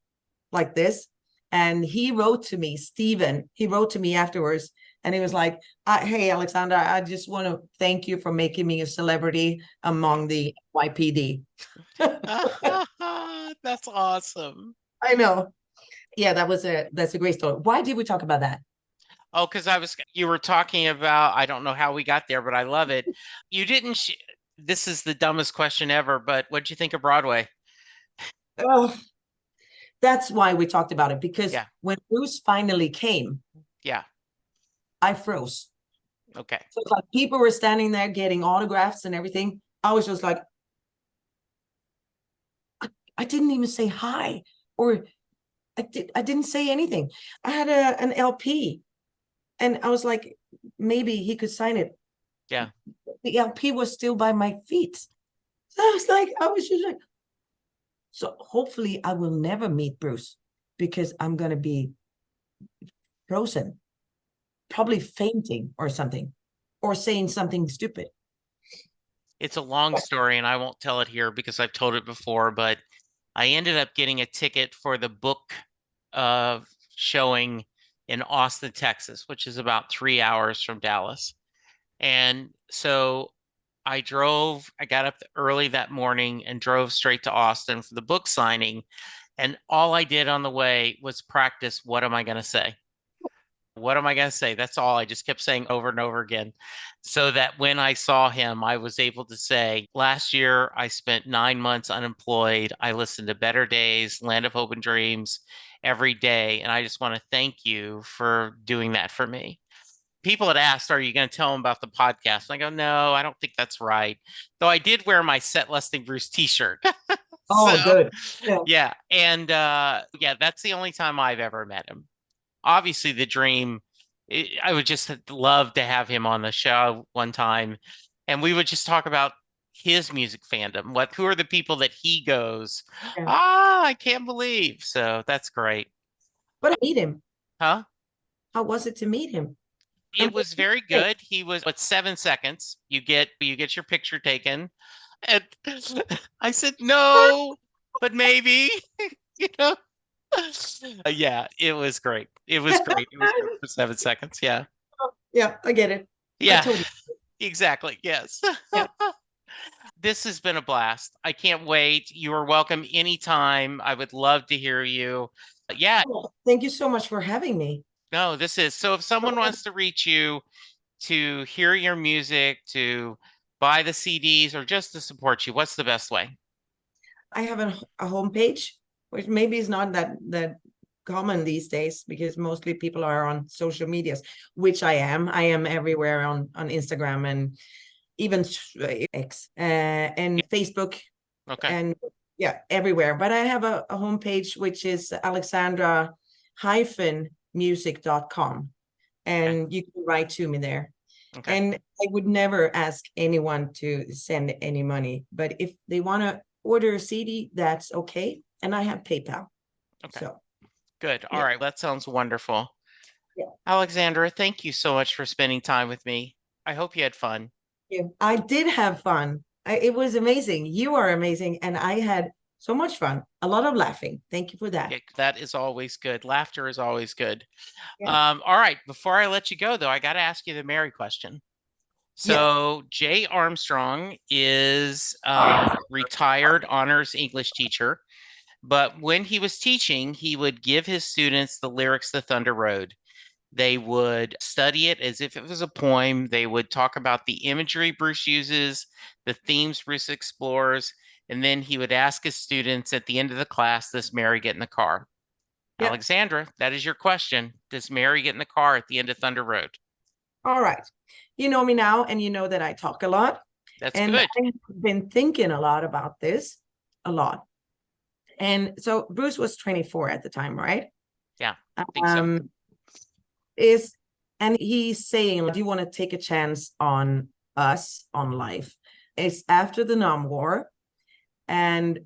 Speaker 1: like this. And he wrote to me, Steven, he wrote to me afterwards. And he was like, hey, Alexandra, I just want to thank you for making me a celebrity among the YPD.
Speaker 2: That's awesome.
Speaker 1: I know. Yeah, that's a great story. Why did we talk about that?
Speaker 2: Oh, because you were talking about, I don't know how we got there, but I love it. You didn't, this is the dumbest question ever, but what'd you think of Broadway?
Speaker 1: Oh, that's why we talked about it, because when Bruce finally came, I froze.
Speaker 2: Okay.
Speaker 1: So it's like people were standing there getting autographs and everything. I was just like, I didn't even say hi, or I didn't say anything. I had an LP. And I was like, maybe he could sign it.
Speaker 2: Yeah.
Speaker 1: The LP was still by my feet. So I was just like, So hopefully I will never meet Bruce because I'm going to be frozen, probably fainting or something, or saying something stupid.
Speaker 2: It's a long story, and I won't tell it here because I've told it before, but I ended up getting a ticket for the book showing in Austin, Texas, which is about 3 hours from Dallas. And so I got up early that morning and drove straight to Austin for the book signing. And all I did on the way was practice, what am I going to say? What am I going to say? That's all. I just kept saying over and over again. So that when I saw him, I was able to say, last year I spent 9 months unemployed. I listened to Better Days, Land of Hope and Dreams every day. And I just want to thank you for doing that for me. People had asked, are you going to tell them about the podcast? And I go, no, I don't think that's right. Though I did wear my Set Lusting Bruce t-shirt.
Speaker 1: Oh,
Speaker 2: So
Speaker 1: good. Yeah.
Speaker 2: yeah. And yeah, that's the only time I've ever met him. Obviously the dream, I would just love to have him on the show one time, and we would just talk about his music fandom. Who are the people that he goes,
Speaker 1: Yeah.
Speaker 2: I can't believe. So that's great.
Speaker 1: But I meet him.
Speaker 2: Huh?
Speaker 1: How was it to meet him?
Speaker 2: It was very good. He was, what, 7 seconds. You get your picture taken. And I said, no, but maybe, you know. Yeah, it was great. It was great. It was great for 7 seconds. Yeah.
Speaker 1: Yeah, I get it. I
Speaker 2: Yeah,
Speaker 1: totally.
Speaker 2: exactly. Yes.
Speaker 1: Yeah.
Speaker 2: This has been a blast. I can't wait. You are welcome anytime. I would love to hear you. Yeah,
Speaker 1: Thank you so much for having me.
Speaker 2: no, this is so if someone wants to reach you to hear your music, to buy the CDs, or just to support you, what's the best way?
Speaker 1: I have a homepage, which maybe is not that common these days because mostly people are on social medias, which I am. I am everywhere on Instagram and even X and Facebook
Speaker 2: Okay.
Speaker 1: and yeah, everywhere. But I have a homepage which is Alexandra-music.com,
Speaker 2: Okay.
Speaker 1: and you can write to me there.
Speaker 2: Okay.
Speaker 1: And I would never ask anyone to send any money, but if they want to order a CD, that's okay. And I have PayPal.
Speaker 2: Okay.
Speaker 1: So,
Speaker 2: Good. All
Speaker 1: yeah.
Speaker 2: right. That sounds wonderful.
Speaker 1: Yeah.
Speaker 2: Alexandra, thank you so much for spending time with me. I hope you had fun.
Speaker 1: Yeah. I did have fun. It was amazing. You are amazing. And I had so much fun, a lot of laughing. Thank you for that.
Speaker 2: Yeah, that is always good. Laughter is always good.
Speaker 1: Yeah.
Speaker 2: All right. Before I let you go, though, I got to ask you the Mary question.
Speaker 1: Yeah.
Speaker 2: So Jay Armstrong is retired honors English teacher, but when he was teaching, he would give his students the lyrics to Thunder Road. They would study it as if it was a poem. They would talk about the imagery Bruce uses, the themes Bruce explores, and then he would ask his students at the end of the class, does Mary get in the car?
Speaker 1: Yeah.
Speaker 2: Alexandra, that is your question. Does Mary get in the car at the end of Thunder Road?
Speaker 1: All right. You know me now, and you know that I talk a lot.
Speaker 2: That's
Speaker 1: And
Speaker 2: good.
Speaker 1: I've been thinking a lot about this, a lot. And so Bruce was 24 at the time, right?
Speaker 2: Yeah, I think so.
Speaker 1: Is and he's saying, do you want to take a chance on us, on life? It's after the Nam War. And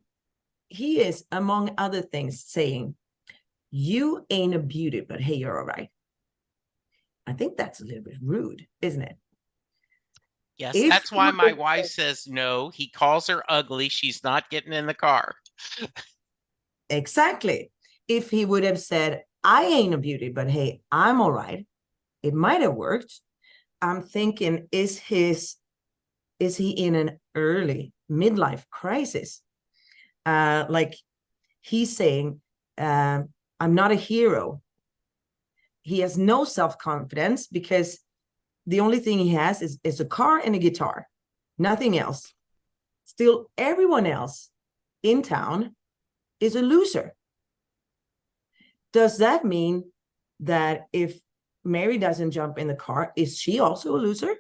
Speaker 1: he is, among other things, saying, you ain't a beauty, but hey, you're all right. I think that's a little bit rude, isn't it?
Speaker 2: Yes,
Speaker 1: If
Speaker 2: that's why my wife says no. He calls her ugly. She's not getting in the car.
Speaker 1: exactly. If he would have said, I ain't a beauty, but hey, I'm all right, it might have worked. I'm thinking, is he in an early midlife crisis? Like he's saying, I'm not a hero. He has no self-confidence because the only thing he has is a car and a guitar, nothing else. Still, everyone else in town is a loser. Does that mean that if Mary doesn't jump in the car, is she also a loser?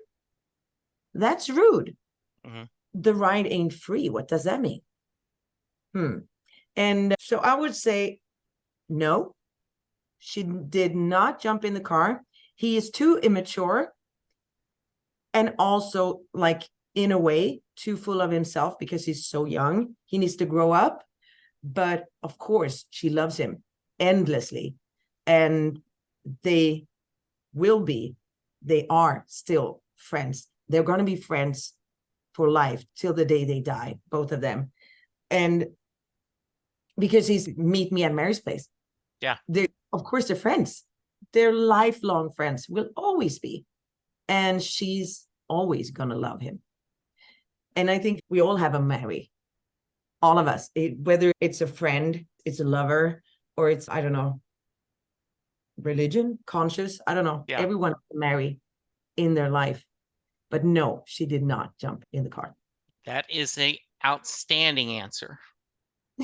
Speaker 1: That's rude. Mm-hmm. The ride ain't free. What does that mean? And so I would say, no, she did not jump in the car. He is too immature and also, like, in a way, too full of himself because he's so young. He needs to grow up. But of course, she loves him endlessly. And they will be, they are still friends. They're going to be friends for life till the day they die, both of them. And because he's meet me at Mary's place.
Speaker 2: Yeah.
Speaker 1: Of course, they're friends. They're lifelong friends, will always be. And she's always going to love him. And I think we all have a Mary, all of us, whether it's a friend, it's a lover, or it's, I don't know, religion, conscious, I don't know.
Speaker 2: Yeah.
Speaker 1: Everyone has a Mary in their life. But no, she did not jump in the car.
Speaker 2: That is an outstanding answer.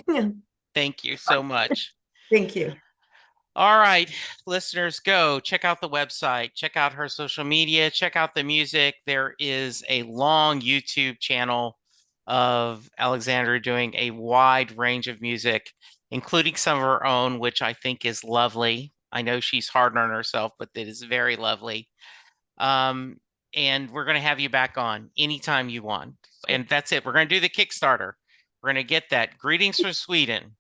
Speaker 1: Yeah.
Speaker 2: Thank you so much.
Speaker 1: Thank you.
Speaker 2: All right, listeners, go check out the website, check out her social media, check out the music. There is a long YouTube channel of Alexandra doing a wide range of music, including some of her own, which I think is lovely. I know she's hard on herself, but it is very lovely. And we're going to have you back on anytime you want. And that's it. We're going to do the Kickstarter. We're going to get that. Greetings from Sweden.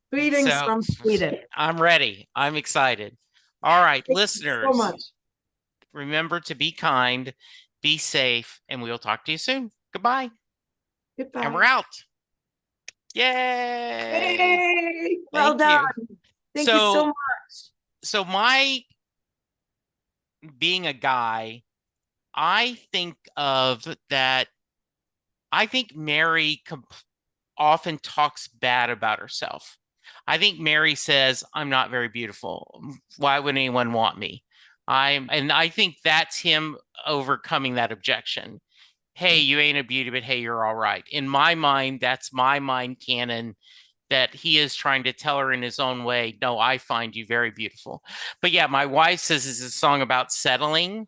Speaker 1: Greetings
Speaker 2: So
Speaker 1: from Sweden.
Speaker 2: I'm ready. I'm excited. All right,
Speaker 1: Thank you so
Speaker 2: listeners,
Speaker 1: much.
Speaker 2: remember to be kind, be safe, and we'll talk to you soon. Goodbye.
Speaker 1: Goodbye.
Speaker 2: And we're out. Yay.
Speaker 1: Hey, well
Speaker 2: Thank
Speaker 1: done.
Speaker 2: you.
Speaker 1: Thank you so much.
Speaker 2: So my being a guy, I think of that. I think Mary often talks bad about herself. I think Mary says, I'm not very beautiful. Why would anyone want me? And I think that's him overcoming that objection. Hey, you ain't a beauty, but hey, you're all right. In my mind, that's my mind canon that he is trying to tell her in his own way, no, I find you very beautiful. But yeah, my wife says it's a song about settling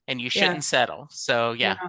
Speaker 2: and you
Speaker 1: Yeah.
Speaker 2: shouldn't settle. So yeah.
Speaker 1: Yeah.